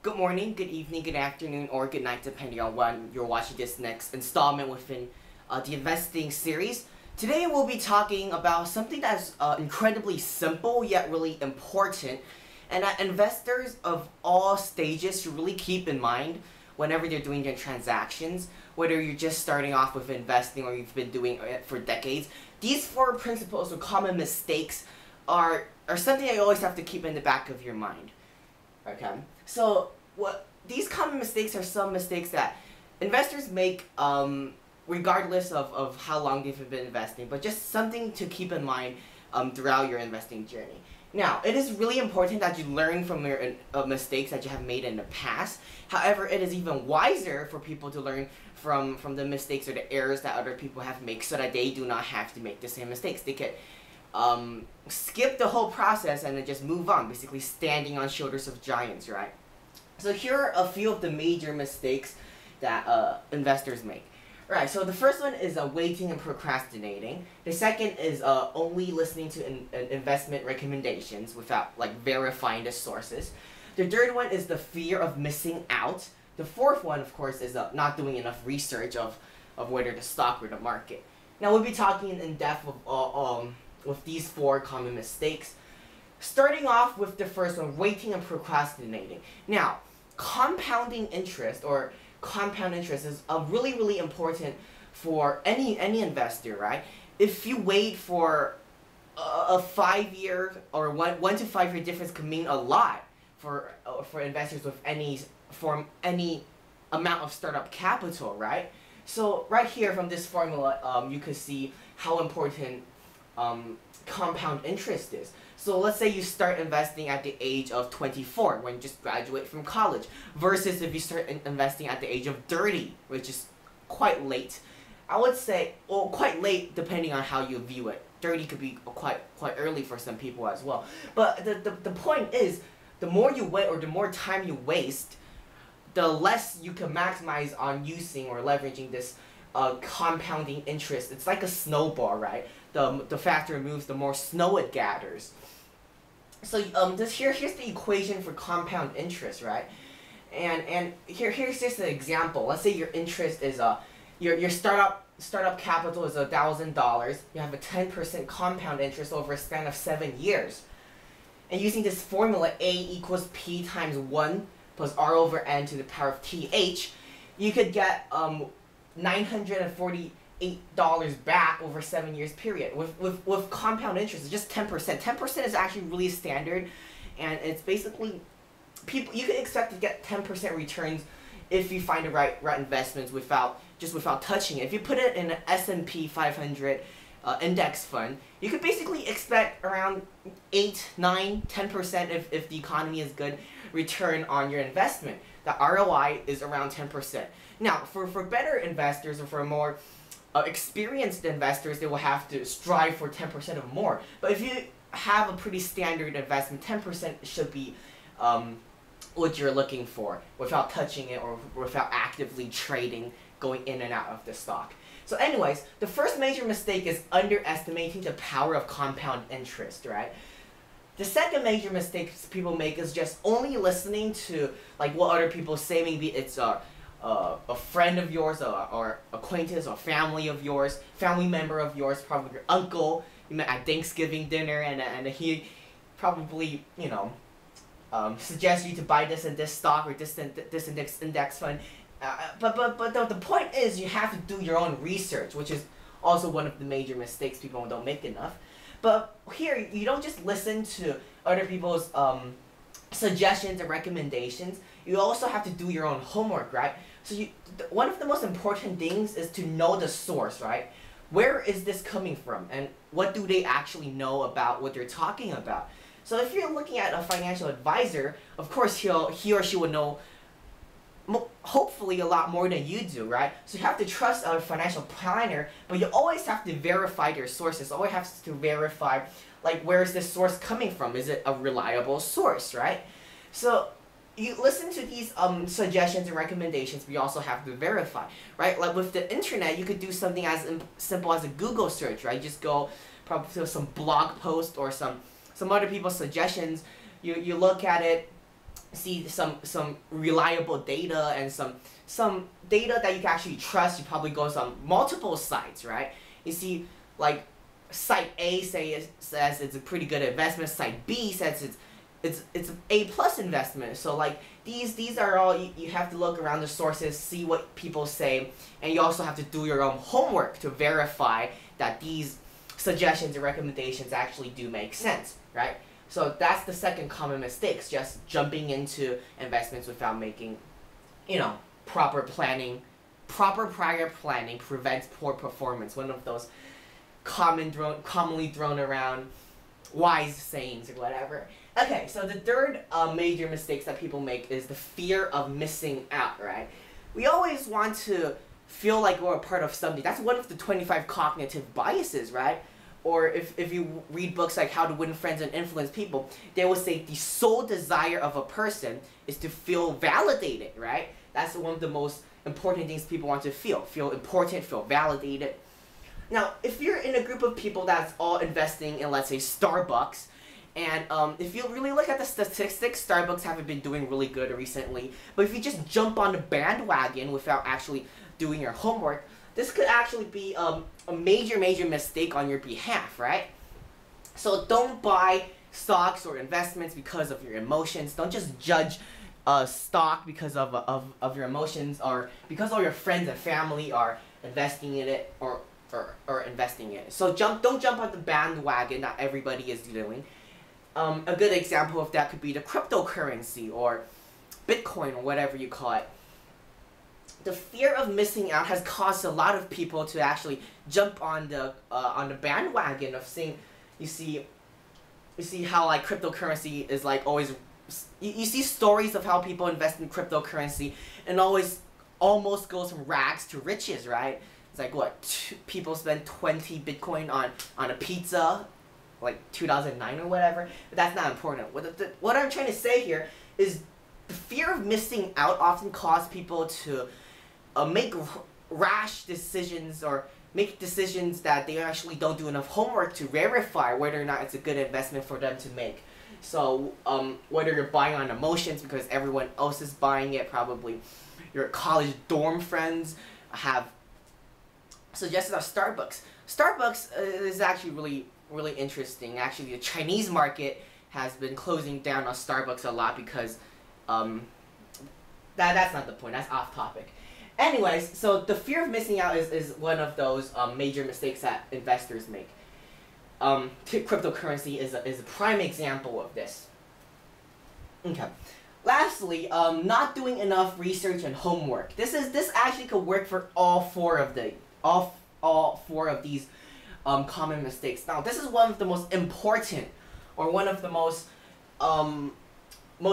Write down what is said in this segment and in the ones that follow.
Good morning, good evening, good afternoon, or good night, depending on when you're watching this next installment within the investing series. Today we'll be talking about something that's incredibly simple yet really important, and that investors of all stages should really keep in mind whenever they're doing their transactions, whether you're just starting off with investing or you've been doing it for decades. These four principles or common mistakes are something that you always have to keep in the back of your mind. Okay, so these common mistakes are some mistakes that investors make regardless of how long they've been investing, but just something to keep in mind throughout your investing journey. Now, it is really important that you learn from your mistakes that you have made in the past. However, it is even wiser for people to learn from the mistakes or the errors that other people have made so that they do not have to make the same mistakes. They could skip the whole process and then just move on, basically standing on shoulders of giants, right? So here are a few of the major mistakes that investors make. Right, so the first one is waiting and procrastinating. The second is only listening to investment recommendations without verifying the sources. The third one is the fear of missing out. The fourth one, of course, is not doing enough research of whether the stock or the market. Now we'll be talking in depth with these four common mistakes. Starting off with the first one, waiting and procrastinating. Now, compounding interest or compound interest is really important for any investor, right? If you wait for a 5 year or 1 to 5 year difference could mean a lot for investors with any amount of startup capital, right? So right here from this formula, you can see how important compound interest is. So let's say you start investing at the age of 24 when you just graduate from college, versus if you start investing at the age of 30, which is quite late. I would say, well, quite late depending on how you view it. 30 could be quite early for some people as well. But the point is, the more you wait or the more time you waste, the less you can maximize on using or leveraging this compounding interest. It's like a snowball, right? The faster it moves, the more snow it gathers. So here's the equation for compound interest, right? And here's just an example. Let's say your interest is your startup capital is $1,000. You have a 10% compound interest over a span of 7 years. And using this formula, A equals P times 1 plus R over N to the power of TH, you could get $948 back over 7 years period. With compound interest, it's just 10%. 10% is actually really standard, and it's basically you can expect to get 10% returns if you find the right investments without touching it. If you put it in an S&P 500 index fund, you could basically expect around 8, 9, 10% if the economy is good return on your investment. The ROI is around 10%. Now, for better investors or for more experienced investors, they will have to strive for 10% or more. But if you have a pretty standard investment, 10% should be what you're looking for without touching it or without actively trading, going in and out of the stock. So anyways, the first major mistake is underestimating the power of compound interest, right? The second major mistake people make is just only listening to what other people say. Maybe it's a friend of yours or acquaintance or family member of yours, probably your uncle you met at Thanksgiving dinner, and he probably suggests you to buy this and this stock or this index fund. But the point is, you have to do your own research, which is also one of the major mistakes people don't make enough. But here, you don't just listen to other people's suggestions and recommendations. You also have to do your own homework, right? So one of the most important things is to know the source, right? Where is this coming from, and what do they actually know about what they're talking about? So if you're looking at a financial advisor, of course he or she will know hopefully a lot more than you do, right? So you have to trust a financial planner, but you always have to verify their sources. Always have to verify where is this source coming from? Is it a reliable source, right? So you listen to these suggestions and recommendations, but you also have to verify, right? Like with the internet, you could do something as simple as a Google search, right? Just go probably to some blog post or some other people's suggestions. You look at it, see some reliable data and some data that you can actually trust. You probably go on multiple sites, right? You see, like, site A says it's a pretty good investment. Site B says it's an A+ investment. So like these are all you have to look around the sources, see what people say, and you also have to do your own homework to verify that these suggestions and recommendations actually do make sense, right? So that's the second common mistake, just jumping into investments without making, proper planning. Proper prior planning prevents poor performance. One of those commonly thrown around wise sayings or whatever. Okay, so the third major mistakes that people make is the fear of missing out, right? We always want to feel like we're a part of something. That's one of the 25 cognitive biases, right? Or if you read books like How to Win Friends and Influence People, they will say the sole desire of a person is to feel validated, right? That's one of the most important things people want to feel. Feel important, feel validated. Now, if you're in a group of people that's all investing in, let's say, Starbucks, and if you really look at the statistics, Starbucks haven't been doing really good recently. But if you just jump on the bandwagon without actually doing your homework, this could actually be a major mistake on your behalf, right? So don't buy stocks or investments because of your emotions. Don't just judge a stock because of your emotions, or because all your friends and family are investing in it or investing in it. So don't jump on the bandwagon that everybody is doing. A good example of that could be the cryptocurrency or Bitcoin or whatever you call it. The fear of missing out has caused a lot of people to actually jump on the bandwagon of seeing. You see how like cryptocurrency is like always. You see stories of how people invest in cryptocurrency and almost goes from rags to riches, right? It's like people spend 20 Bitcoin on a pizza, like 2009 or whatever. But that's not important. What I'm trying to say here is the fear of missing out often causes people to make rash decisions or make decisions that they actually don't do enough homework to verify whether or not it's a good investment for them to make. So whether you're buying on emotions because everyone else is buying it, probably your college dorm friends have suggested Starbucks. Starbucks is actually really interesting. Actually, the Chinese market has been closing down on Starbucks a lot because that's not the point. That's off topic. Anyways, so the fear of missing out is one of those major mistakes that investors make. Cryptocurrency is a prime example of this. Okay. Lastly, not doing enough research and homework. This actually could work for all four of these common mistakes. Now, this is one of the most important, or one of the most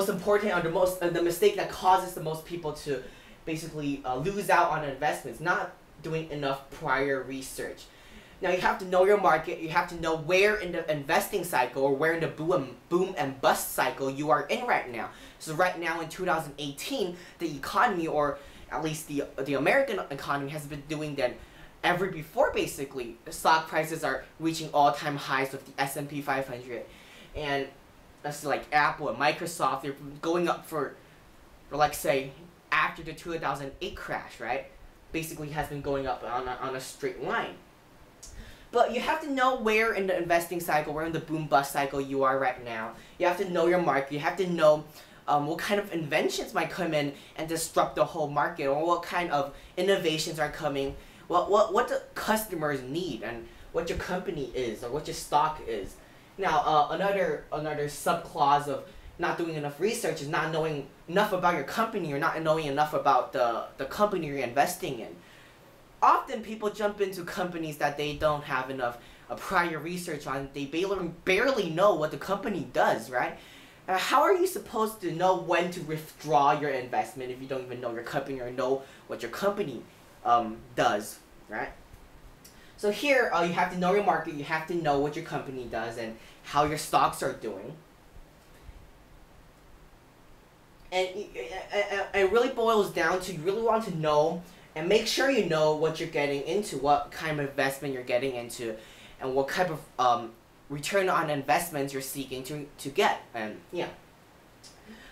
important, or the mistake that causes the most people to basically lose out on investments. Not doing enough prior research. Now, you have to know your market. You have to know where in the investing cycle or where in the boom and bust cycle you are in right now. So right now in 2018, the economy, or at least the American economy, has been doing that ever before. Basically, the stock prices are reaching all-time highs with the S&P 500, and that's like Apple and Microsoft. They're going up for like, say, after the 2008 crash, right? Basically, has been going up on a straight line. But you have to know where in the investing cycle, where in the boom-bust cycle you are right now. You have to know your market. You have to know what kind of inventions might come in and disrupt the whole market, or what kind of innovations are coming, what the customers need, and what your company is, or what your stock is. Now, another subclause of not doing enough research is not knowing enough about your company, or not knowing enough about the company you're investing in. Often people jump into companies that they don't have enough prior research on. They barely know what the company does, right? How are you supposed to know when to withdraw your investment if you don't even know your company or know what your company does, right? So here, you have to know your market. You have to know what your company does and how your stocks are doing. And it really boils down to, you really want to know and make sure you know what you're getting into, what kind of investment you're getting into, and what type of return on investments you're seeking to get. And yeah.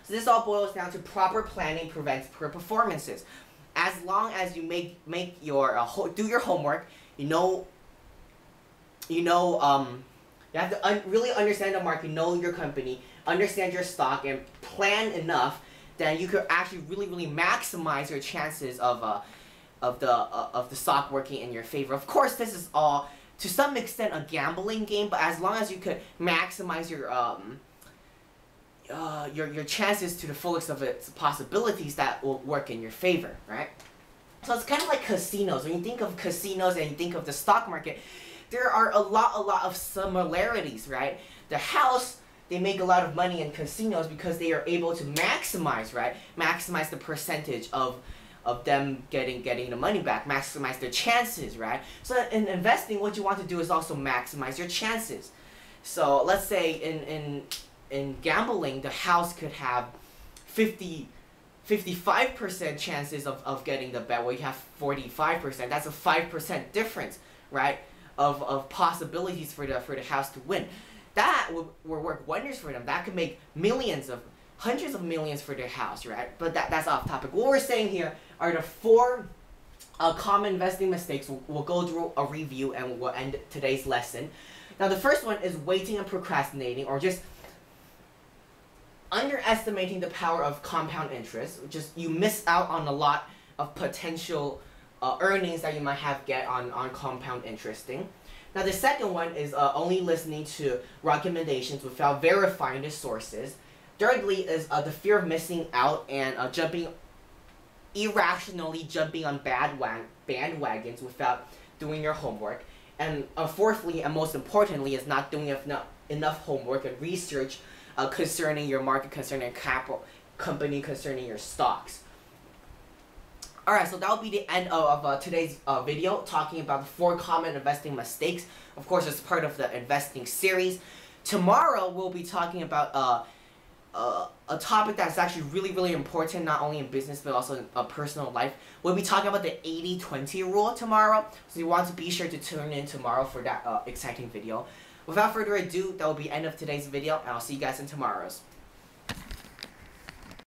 So this all boils down to proper planning prevents poor performances. As long as you make your do your homework, you have to really understand the market, know your company, understand your stock, and plan enough, then you could actually really maximize your chances of the stock working in your favor. Of course, this is all to some extent a gambling game, but as long as you could maximize your chances to the fullest of its possibilities, that will work in your favor, right? So it's kind of like casinos. When you think of casinos and you think of the stock market, there are a lot of similarities, right? The house, they make a lot of money in casinos because they are able to maximize, right? Maximize the percentage of them getting the money back, maximize their chances, right? So in investing, what you want to do is also maximize your chances. So let's say in gambling, the house could have 55% chances of getting the bet, where you have 45%. That's a 5% difference, right? Of possibilities for the house to win. That will work wonders for them. That could make hundreds of millions for their house, right? But that's off topic. What we're saying here are the 4 common investing mistakes. We'll go through a review and we'll end today's lesson. Now the first one is waiting and procrastinating, or just underestimating the power of compound interest. Just you miss out on a lot of potential earnings that you might get on compound interesting. Now the second one is only listening to recommendations without verifying the sources. Thirdly is the fear of missing out and irrationally jumping on bandwagons without doing your homework. And fourthly, and most importantly, is not doing enough homework and research concerning your market, concerning capital company, concerning your stocks. Alright, so that will be the end of today's video, talking about the 4 common investing mistakes. Of course, it's part of the investing series. Tomorrow, we'll be talking about a topic that's actually really important, not only in business, but also in personal life. We'll be talking about the 80-20 rule tomorrow, so you want to be sure to tune in tomorrow for that exciting video. Without further ado, that will be the end of today's video, and I'll see you guys in tomorrow's.